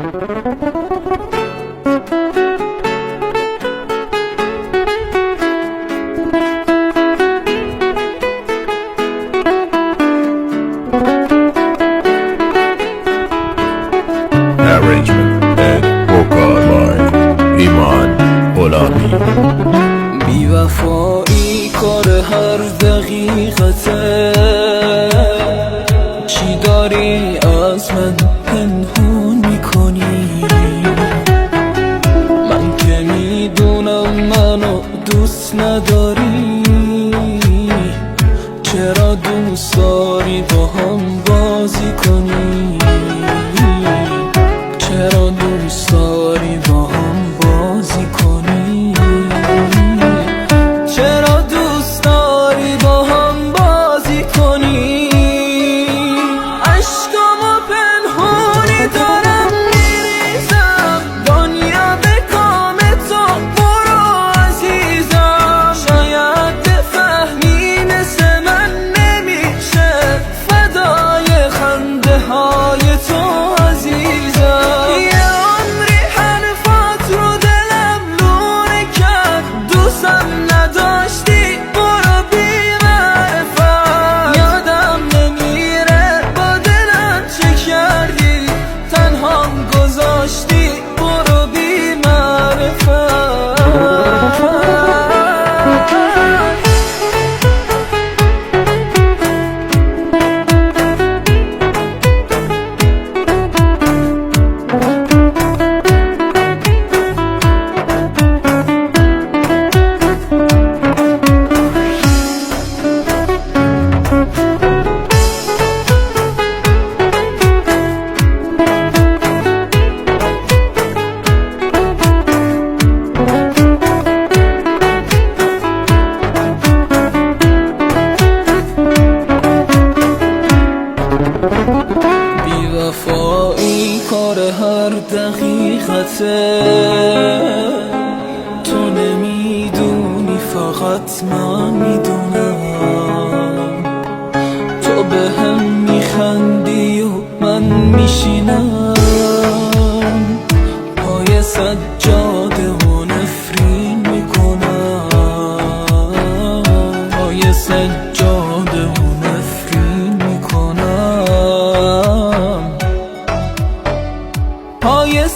Arrangement and vocal by ایمان غلامی. بی وفایی کار هر دقیقته، چی داری از من پنهون میکنی؟ من که میدونم منو دوست نداری، چرا دوست داری با هم بازی کنی؟ چرا دوست داری با هم بازی کنی؟ چرا دوست داری با هم بازی کنی؟ عشقامو پنهونی دارم میریزم، دنیا به کام تو برو عزیزم. شاید بفهمی مثل من نمیشه فدای خنده های تو عزیزم. نداشتی برو بی معرفت، یادم نمیره با دلم چه کردی، تنهام گذاشتی برو بی معرفت. بی وفایی کار هر دقیقته، تو نمیدونی فقط من میدونم. تو به هم میخندی و من میشینم پای سجاده و نفرین میکنم، پای سجاده و نفرین میکنم، پای